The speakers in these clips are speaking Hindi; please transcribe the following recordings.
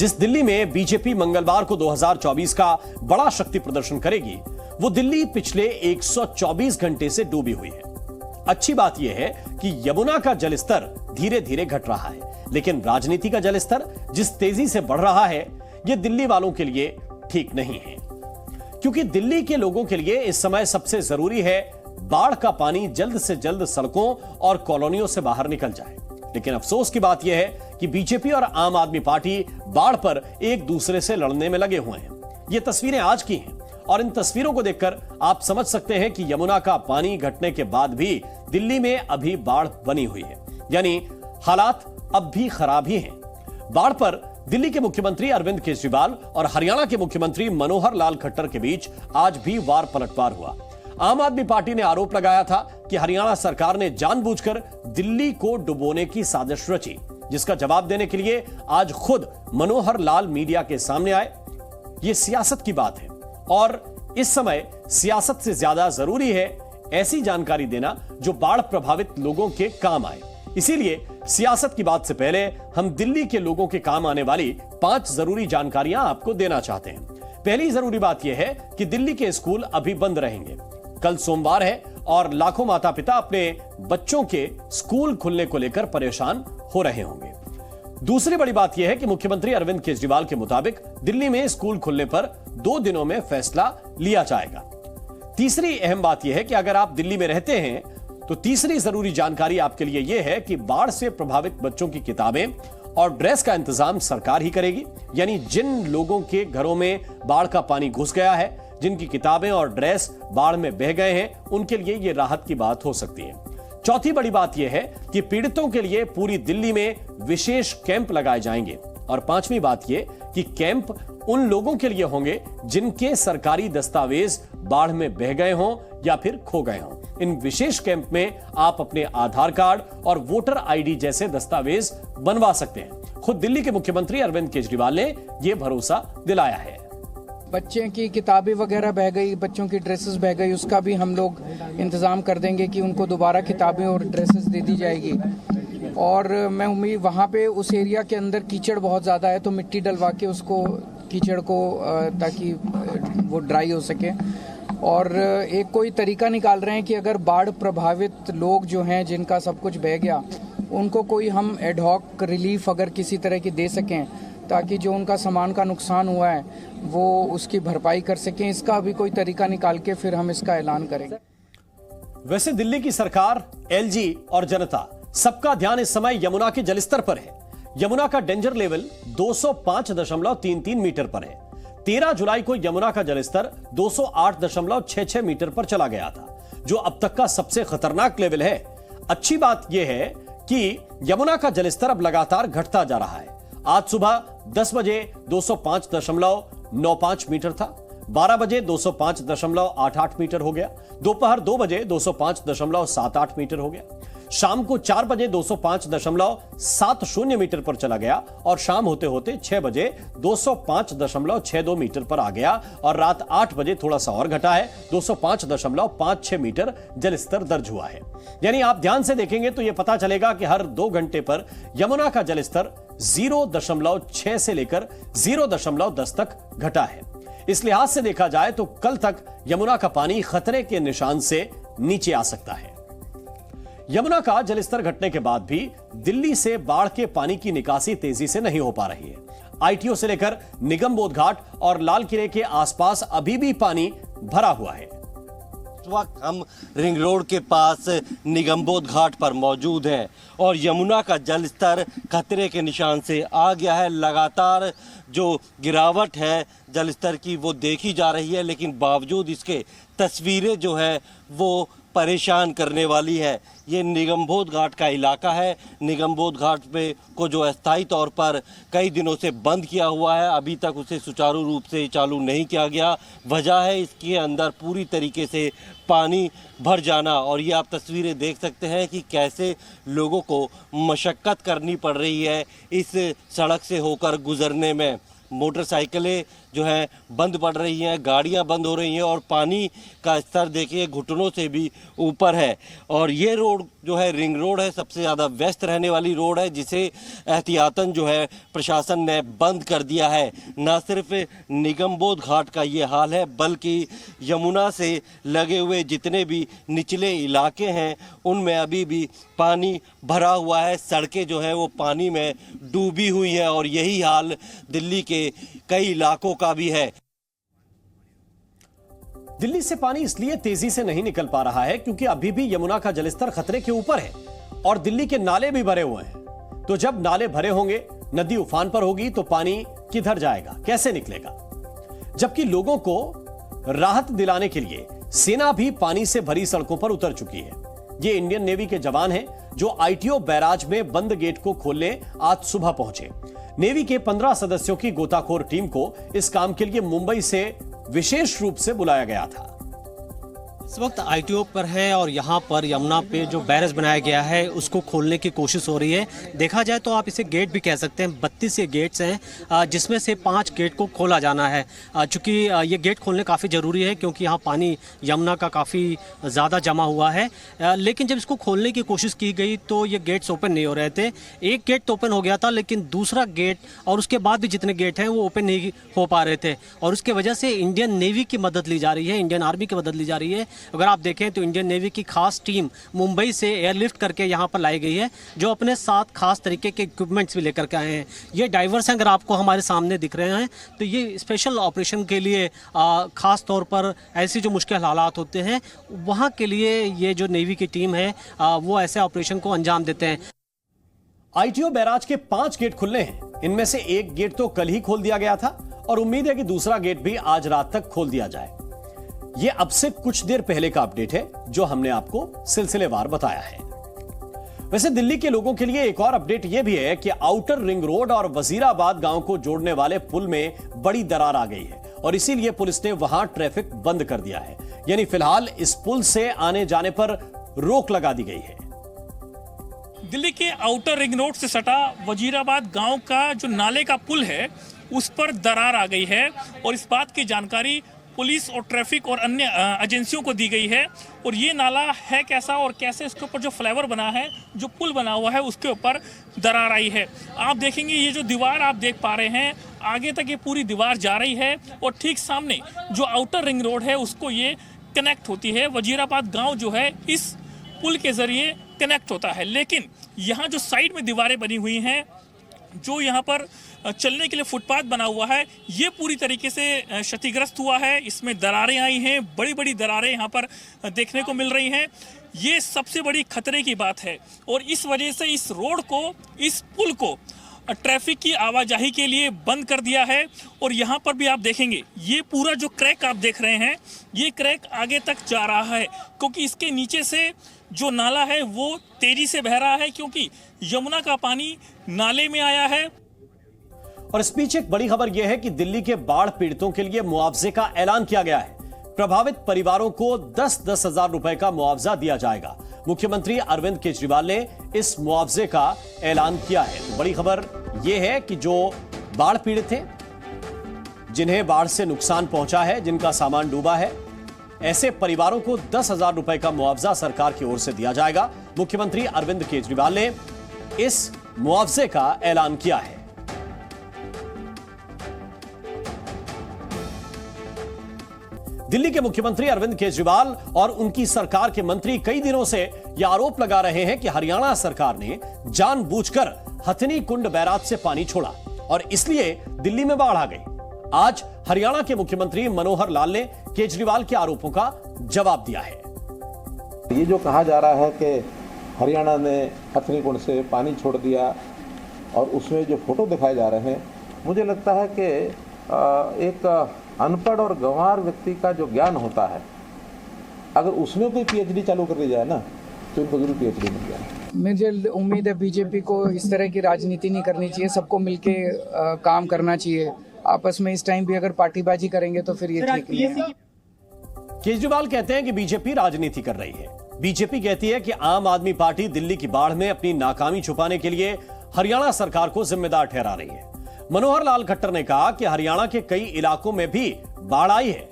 जिस दिल्ली में बीजेपी मंगलवार को 2024 का बड़ा शक्ति प्रदर्शन करेगी, वो दिल्ली पिछले 124 घंटे से डूबी हुई है। अच्छी बात यह है कि यमुना का जलस्तर धीरे धीरे घट रहा है, लेकिन राजनीति का जलस्तर जिस तेजी से बढ़ रहा है, यह दिल्ली वालों के लिए ठीक नहीं है, क्योंकि दिल्ली के लोगों के लिए इस समय सबसे जरूरी है बाढ़ का पानी जल्द से जल्द सड़कों और कॉलोनियों से बाहर निकल जाए। लेकिन अफसोस की बात यह है कि बीजेपी और आम आदमी पार्टी बाढ़ पर एक दूसरे से लड़ने में लगे हुए हैं। ये तस्वीरें आज की हैं और इन तस्वीरों को देखकर आप समझ सकते हैं कि यमुना का पानी घटने के बाद भी दिल्ली में अभी बाढ़ बनी हुई है, यानी हालात अब भी खराब ही हैं। बाढ़ पर दिल्ली के मुख्यमंत्री अरविंद केजरीवाल और हरियाणा के मुख्यमंत्री मनोहर लाल खट्टर के बीच आज भी वार पलटवार हुआ। आम आदमी पार्टी ने आरोप लगाया था कि हरियाणा सरकार ने जानबूझकर दिल्ली को डुबोने की साजिश रची, जिसका जवाब देने के लिए आज खुद मनोहर लाल मीडिया के सामने आए। यह सियासत की बात है और इस समय सियासत से ज्यादा जरूरी है ऐसी जानकारी देना जो बाढ़ प्रभावित लोगों के काम आए। इसीलिए सियासत की बात से पहले हम दिल्ली के लोगों के काम आने वाली 5 जरूरी जानकारियां आपको देना चाहते हैं। पहली जरूरी बात यह है कि दिल्ली के स्कूल अभी बंद रहेंगे। कल सोमवार है और लाखों माता पिता अपने बच्चों के स्कूल खुलने को लेकर परेशान हो रहे होंगे। दूसरी बड़ी बात यह है कि मुख्यमंत्री अरविंद केजरीवाल के मुताबिक दिल्ली में स्कूल खुलने पर 2 दिनों में फैसला लिया जाएगा। तीसरी अहम बात यह है कि अगर आप दिल्ली में रहते हैं तो तीसरी जरूरी जानकारी आपके लिए यह है कि बाढ़ से प्रभावित बच्चों की किताबें और ड्रेस का इंतजाम सरकार ही करेगी। यानी जिन लोगों के घरों में बाढ़ का पानी घुस गया है, जिनकी किताबें और ड्रेस बाढ़ में बह गए हैं, उनके लिए यह राहत की बात हो सकती है। चौथी बड़ी बात यह है कि पीड़ितों के लिए पूरी दिल्ली में विशेष कैंप लगाए जाएंगे। और पांचवी बात यह कि कैंप उन लोगों के लिए होंगे जिनके सरकारी दस्तावेज बाढ़ में बह गए हों या फिर खो गए हों। इन विशेष कैंप में आप अपने आधार कार्ड और वोटर आईडी जैसे दस्तावेज बनवा सकते हैं। खुद दिल्ली के मुख्यमंत्री अरविंद केजरीवाल ने यह भरोसा दिलाया है। बच्चे की किताबें वगैरह बह गई, बच्चों की ड्रेसेस बह गई, उसका भी हम लोग इंतज़ाम कर देंगे कि उनको दोबारा किताबें और ड्रेसेस दे दी जाएगी। और मैं उम्मीद वहाँ पे उस एरिया के अंदर कीचड़ बहुत ज़्यादा है, तो मिट्टी डलवा के उसको कीचड़ को ताकि वो ड्राई हो सके। और एक कोई तरीका निकाल रहे हैं कि अगर बाढ़ प्रभावित लोग जो हैं जिनका सब कुछ बह गया, उनको कोई हम एडहॉक रिलीफ अगर किसी तरह की दे सकें, ताकि जो उनका सामान का नुकसान हुआ है वो उसकी भरपाई कर सकें। इसका भी कोई तरीका निकाल के फिर हम इसका ऐलान करेंगे। वैसे दिल्ली की सरकार, एलजी और जनता सबका ध्यान इस समय यमुना के जलस्तर पर है। यमुना का डेंजर लेवल 205.33 मीटर पर है। 13 जुलाई को यमुना का जलस्तर 208.66 मीटर पर चला गया था, जो अब तक का सबसे खतरनाक लेवल है। अच्छी बात यह है कि यमुना का जलस्तर अब लगातार घटता जा रहा है। आज सुबह 10 बजे 205.95 मीटर था, 12 बजे 205.88 मीटर हो गया, दोपहर 2 बजे 205.78 मीटर हो गया, शाम को 4 बजे 205.70 मीटर पर चला गया और शाम होते होते 6 बजे 205.62 मीटर पर आ गया और रात 8 बजे थोड़ा सा और घटा है, 205.56 मीटर जलस्तर दर्ज हुआ है। यानी आप ध्यान से देखेंगे तो यह पता चलेगा कि हर 2 घंटे पर यमुना का जलस्तर 0.6 से लेकर 0.10 तक घटा है। इस लिहाज से देखा जाए तो कल तक यमुना का पानी खतरे के निशान से नीचे आ सकता है। यमुना का जलस्तर घटने के बाद भी दिल्ली से बाढ़ के पानी की निकासी तेजी से नहीं हो पा रही है। आईटीओ से लेकर निगमबोध घाट और लाल किले के आसपास अभी भी पानी भरा हुआ है। इस वक्त हम रिंग रोड के पास निगमबोध घाट पर मौजूद हैं और यमुना का जलस्तर खतरे के निशान से आ गया है। लगातार जो गिरावट है जलस्तर की वो देखी जा रही है, लेकिन बावजूद इसके तस्वीरें जो है वो परेशान करने वाली है। ये निगमबोध घाट का इलाका है। निगमबोध घाट पे को जो अस्थायी तौर पर कई दिनों से बंद किया हुआ है, अभी तक उसे सुचारू रूप से चालू नहीं किया गया। वजह है इसके अंदर पूरी तरीके से पानी भर जाना। और ये आप तस्वीरें देख सकते हैं कि कैसे लोगों को मशक्क़त करनी पड़ रही है इस सड़क से होकर गुजरने में। मोटरसाइकिलें जो हैं बंद पड़ रही हैं, गाड़ियां बंद हो रही हैं और पानी का स्तर देखिए घुटनों से भी ऊपर है। और ये रोड जो है रिंग रोड है, सबसे ज़्यादा व्यस्त रहने वाली रोड है, जिसे एहतियातन जो है प्रशासन ने बंद कर दिया है। न सिर्फ निगमबोध घाट का ये हाल है, बल्कि यमुना से लगे हुए जितने भी निचले इलाके हैं उनमें अभी भी पानी भरा हुआ है। सड़कें जो है वो पानी में डूबी हुई है और यही हाल दिल्ली के कई इलाकों का भी है। दिल्ली से पानी इसलिए तेजी से नहीं निकल पा रहा है क्योंकि अभी भी यमुना का जलस्तर खतरे के ऊपर है और दिल्ली के नाले भी भरे हुए हैं। तो जब नाले भरे होंगे, नदी उफान पर होगी तो पानी किधर जाएगा, कैसे निकलेगा? जबकि लोगों को राहत दिलाने के लिए सेना भी पानी से भरी सड़कों पर उतर चुकी है। ये इंडियन नेवी के जवान हैं जो आईटीओ बैराज में बंद गेट को खोलने आज सुबह पहुंचे। नेवी के 15 सदस्यों की गोताखोर टीम को इस काम के लिए मुंबई से विशेष रूप से बुलाया गया था। इस वक्त आईटीओ पर है और यहाँ पर यमुना पे जो बैरेज बनाया गया है उसको खोलने की कोशिश हो रही है। देखा जाए तो आप इसे गेट भी कह सकते हैं। 32 ये गेट्स हैं जिसमें से 5 गेट को खोला जाना है। चूँकि ये गेट खोलने काफ़ी ज़रूरी है क्योंकि यहाँ पानी यमुना का काफ़ी ज़्यादा जमा हुआ है। लेकिन जब इसको खोलने की कोशिश की गई तो ये गेट्स ओपन नहीं हो रहे थे। एक गेट तो ओपन हो गया था लेकिन दूसरा गेट और उसके बाद भी जितने गेट हैं वो ओपन नहीं हो पा रहे थे और उसके वजह से इंडियन नेवी की मदद ली जा रही है, इंडियन आर्मी की मदद ली जा रही है। अगर आप देखें तो इंडियन नेवी की खास टीम मुंबई से एयरलिफ्ट करके यहाँ पर लाई गई है, जो अपने साथ खास तरीके के इक्विपमेंट्स भी लेकर के आए हैं। ये डाइवर्स हैं, अगर आपको हमारे सामने दिख रहे हैं तो ये स्पेशल ऑपरेशन के लिए खास तौर पर ऐसी जो मुश्किल हालात होते हैं वहाँ के लिए ये जो नेवी की टीम है वो ऐसे ऑपरेशन को अंजाम देते हैं। आईटीओ बैराज के 5 गेट खुलने हैं। इनमें से एक गेट तो कल ही खोल दिया गया था और उम्मीद है कि दूसरा गेट भी आज रात तक खोल दिया जाए। यह अब से कुछ देर पहले का अपडेट है जो हमने आपको सिलसिलेवार बताया है। वैसे दिल्ली के लोगों के लिए एक और अपडेट यह भी है कि आउटर रिंग रोड और वजीराबाद गांव को जोड़ने वाले पुल में बड़ी दरार आ गई है और इसीलिए पुलिस ने वहां ट्रैफिक बंद कर दिया है। यानी फिलहाल इस पुल से आने जाने पर रोक लगा दी गई है। दिल्ली के आउटर रिंग रोड से सटा वजीराबाद गांव का जो नाले का पुल है उस पर दरार आ गई है और इस बात की जानकारी पुलिस और ट्रैफिक और अन्य एजेंसियों को दी गई है। और ये नाला है कैसा और कैसे इसके ऊपर जो फ्लाईओवर बना है, जो पुल बना हुआ है, उसके ऊपर दरार आई है। आप देखेंगे ये जो दीवार आप देख पा रहे हैं, आगे तक ये पूरी दीवार जा रही है और ठीक सामने जो आउटर रिंग रोड है उसको ये कनेक्ट होती है। वजीराबाद गाँव जो है इस पुल के जरिए कनेक्ट होता है। लेकिन यहाँ जो साइड में दीवारें बनी हुई हैं, जो यहाँ पर चलने के लिए फुटपाथ बना हुआ है, ये पूरी तरीके से क्षतिग्रस्त हुआ है। इसमें दरारें आई हैं, बड़ी बड़ी दरारें यहाँ पर देखने को मिल रही हैं। ये सबसे बड़ी खतरे की बात है और इस वजह से इस रोड को, इस पुल को ट्रैफिक की आवाजाही के लिए बंद कर दिया है। और यहाँ पर भी आप देखेंगे ये पूरा जो क्रैक आप देख रहे हैं, ये क्रैक आगे तक जा रहा है क्योंकि इसके नीचे से जो नाला है वो तेजी से बह रहा है क्योंकि यमुना का पानी नाले में आया है। और इस बीच एक बड़ी खबर यह है कि दिल्ली के बाढ़ पीड़ितों के लिए मुआवजे का ऐलान किया गया है। प्रभावित परिवारों को 10-10 हजार रुपए का मुआवजा दिया जाएगा। मुख्यमंत्री अरविंद केजरीवाल ने इस मुआवजे का ऐलान किया है। तो बड़ी खबर यह है कि जो बाढ़ पीड़ित हैं, जिन्हें बाढ़ से नुकसान पहुंचा है, जिनका सामान डूबा है, ऐसे परिवारों को 10,000 रुपए का मुआवजा सरकार की ओर से दिया जाएगा। मुख्यमंत्री अरविंद केजरीवाल ने इस मुआवजे का ऐलान किया है। दिल्ली के मुख्यमंत्री अरविंद केजरीवाल और उनकी सरकार के मंत्री कई दिनों से यह आरोप लगा रहे हैं कि हरियाणा सरकार ने जानबूझकर हथनी कुंड बैराज से पानी छोड़ा और इसलिए दिल्ली में बाढ़ आ गई। आज हरियाणा के मुख्यमंत्री मनोहर लाल ने केजरीवाल के आरोपों का जवाब दिया है। ये जो कहा जा रहा है कि हरियाणा ने हथनी कुंड से पानी छोड़ दिया और उसमें जो फोटो दिखाए जा रहे हैं, मुझे लगता है कि एक अनपढ़ और गंवार व्यक्ति का जो ज्ञान होता है, अगर उसमें कोई पीएचडी चालू कर दी जाए ना तो उनको जरूर पीएचडी मिल जाए। मुझे उम्मीद है बीजेपी को इस तरह की राजनीति नहीं करनी चाहिए, सबको मिलके काम करना चाहिए। आपस में इस टाइम भी अगर पार्टीबाजी करेंगे तो फिर ये ठीक नहीं है। केजरीवाल कहते हैं कि बीजेपी राजनीति कर रही है। बीजेपी कहती है कि आम आदमी पार्टी दिल्ली की बाढ़ में अपनी नाकामी छुपाने के लिए हरियाणा सरकार को जिम्मेदार ठहरा रही है। मनोहर लाल खट्टर ने कहा कि हरियाणा के कई इलाकों में भी बाढ़ आई है।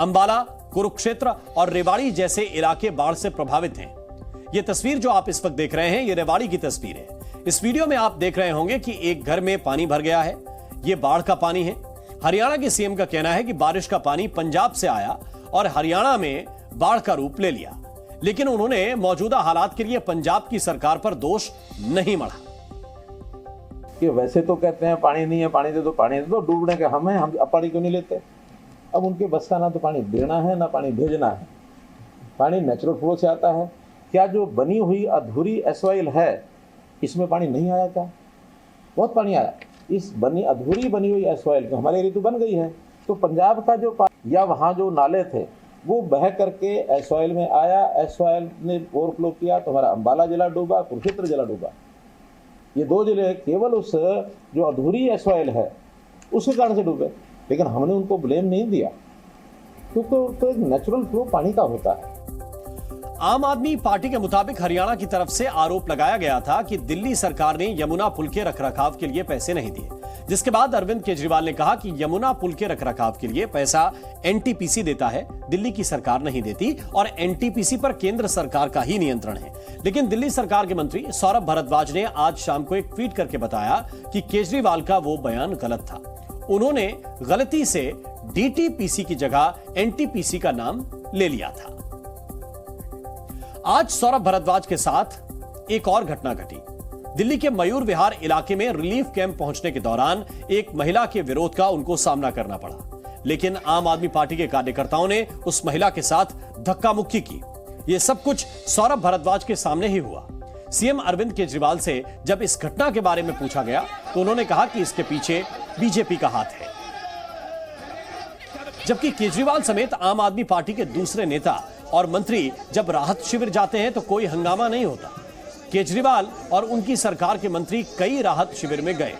अंबाला, कुरुक्षेत्र और रेवाड़ी जैसे इलाके बाढ़ से प्रभावित हैं। ये तस्वीर जो आप इस वक्त देख रहे हैं, ये रेवाड़ी की तस्वीर है। इस वीडियो में आप देख रहे होंगे कि एक घर में पानी भर गया है। ये बाढ़ का पानी है। हरियाणा के सीएम का कहना है कि बारिश का पानी पंजाब से आया और हरियाणा में बाढ़ का रूप ले लिया, लेकिन उन्होंने मौजूदा हालात के लिए पंजाब की सरकार पर दोष नहीं मढ़ा। कि वैसे तो कहते हैं पानी नहीं है, पानी दे दो, पानी दे दो, डूबने के हम अब पानी क्यों नहीं लेते। अब उनके बस का ना तो पानी देना है ना पानी भेजना है। पानी नेचुरल फ्लो से आता है। क्या जो बनी हुई अधूरी एसवाइल है इसमें पानी नहीं आया क्या? बहुत पानी आया। इस अधूरी बनी हुई एसवाइल में हमारी एरिया तो बन गई है, तो पंजाब का जो या वहाँ जो नाले थे वो बह करके एसवाइल में आया। एसवाइल ने ओवरफ्लो किया तो हमारा अंबाला जिला डूबा, कुरुक्षेत्र जिला डूबा। ये 2 जिले केवल उस जो अधूरी एसवाइल है उसके कारण से डूबे, लेकिन हमने उनको ब्लेम नहीं दिया, क्योंकि तो एक नेचुरल फ्लो पानी का होता है। आम आदमी पार्टी के मुताबिक हरियाणा की तरफ से आरोप लगाया गया था कि दिल्ली सरकार ने यमुना पुल के रखरखाव के लिए पैसे नहीं दिए, जिसके बाद अरविंद केजरीवाल ने कहा कि यमुना पुल के रखरखाव के लिए पैसा एनटीपीसी देता है, दिल्ली की सरकार नहीं देती और एनटीपीसी पर केंद्र सरकार का ही नियंत्रण है। लेकिन दिल्ली सरकार के मंत्री सौरभ भारद्वाज ने आज शाम को एक ट्वीट करके बताया कि केजरीवाल का वो बयान गलत था। उन्होंने गलती से डीटीपीसी की जगह एनटीपीसी का नाम ले लिया था। आज सौरभ भारद्वाज के साथ एक और घटना घटी। दिल्ली के मयूर विहार इलाके में रिलीफ कैंप पहुंचने के दौरान एक महिला के विरोध का उनको सामना करना पड़ा, लेकिन आम आदमी पार्टी के कार्यकर्ताओं ने उस महिला के साथ धक्का मुक्की की। यह सब कुछ सौरभ भारद्वाज के सामने ही हुआ। सीएम अरविंद केजरीवाल से जब इस घटना के बारे में पूछा गया तो उन्होंने कहा कि इसके पीछे बीजेपी का हाथ है, जबकि केजरीवाल समेत आम आदमी पार्टी के दूसरे नेता और मंत्री जब राहत शिविर जाते हैं तो कोई हंगामा नहीं होता। केजरीवाल और उनकी सरकार के मंत्री कई राहत शिविर में गए।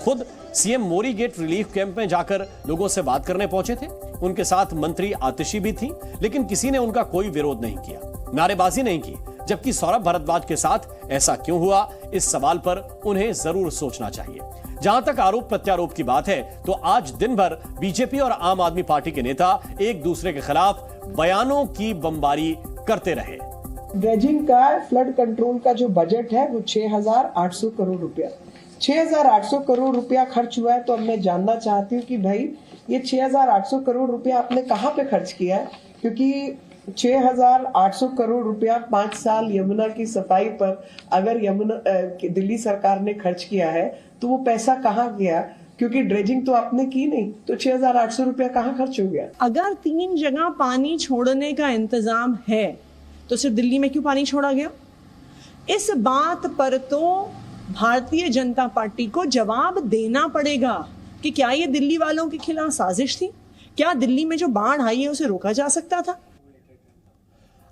खुद सीएम मोरी गेट रिलीफ कैंप में जाकर लोगों से बात करने पहुंचे थे। उनके साथ मंत्री आतिशी भी थी, लेकिन किसी ने उनका कोई विरोध नहीं किया, नारेबाजी नहीं की। जबकि सौरभ भारद्वाज के साथ ऐसा क्यों हुआ, इस सवाल पर उन्हें जरूर सोचना चाहिए। जहां तक आरोप प्रत्यारोप की बात है तो आज दिन भर बीजेपी और आम आदमी पार्टी के नेता एक दूसरे के खिलाफ बयानों की बमबारी करते रहे। ड्रेजिंग का फ्लड कंट्रोल का जो बजट है वो 6,800 करोड़ रुपया 6,800 करोड़ रुपया खर्च हुआ है। तो अब मैं जानना चाहती हूँ कि भाई ये 6,800 करोड़ रुपया आपने कहाँ पे खर्च किया है, क्योंकि 6,800 करोड़ रुपया 5 साल यमुना की सफाई पर अगर दिल्ली सरकार ने खर्च किया है तो वो पैसा कहाँ गया, क्योंकि ड्रेजिंग तो आपने की नहीं, तो 6,800 रुपया कहाँ खर्च हो गया। अगर 3 जगह पानी छोड़ने का इंतजाम है तो सिर्फ दिल्ली में क्यों पानी छोड़ा गया? इस बात पर तो भारतीय जनता पार्टी को जवाब देना पड़ेगा कि क्या ये दिल्ली वालों के खिलाफ साजिश थी? क्या दिल्ली में जो बाढ़ आई है उसे रोका जा सकता था?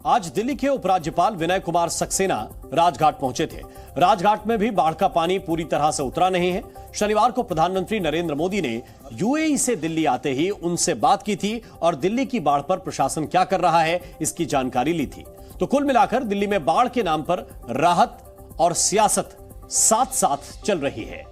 आज दिल्ली के उपराज्यपाल विनय कुमार सक्सेना राजघाट पहुंचे थे। राजघाट में भी बाढ़ का पानी पूरी तरह से उतरा नहीं है। शनिवार को प्रधानमंत्री नरेंद्र मोदी ने यूएई से दिल्ली आते ही उनसे बात की थी और दिल्ली की बाढ़ पर प्रशासन क्या कर रहा है इसकी जानकारी ली थी। तो कुल मिलाकर दिल्ली में बाढ़ के नाम पर राहत और सियासत साथ साथ चल रही है।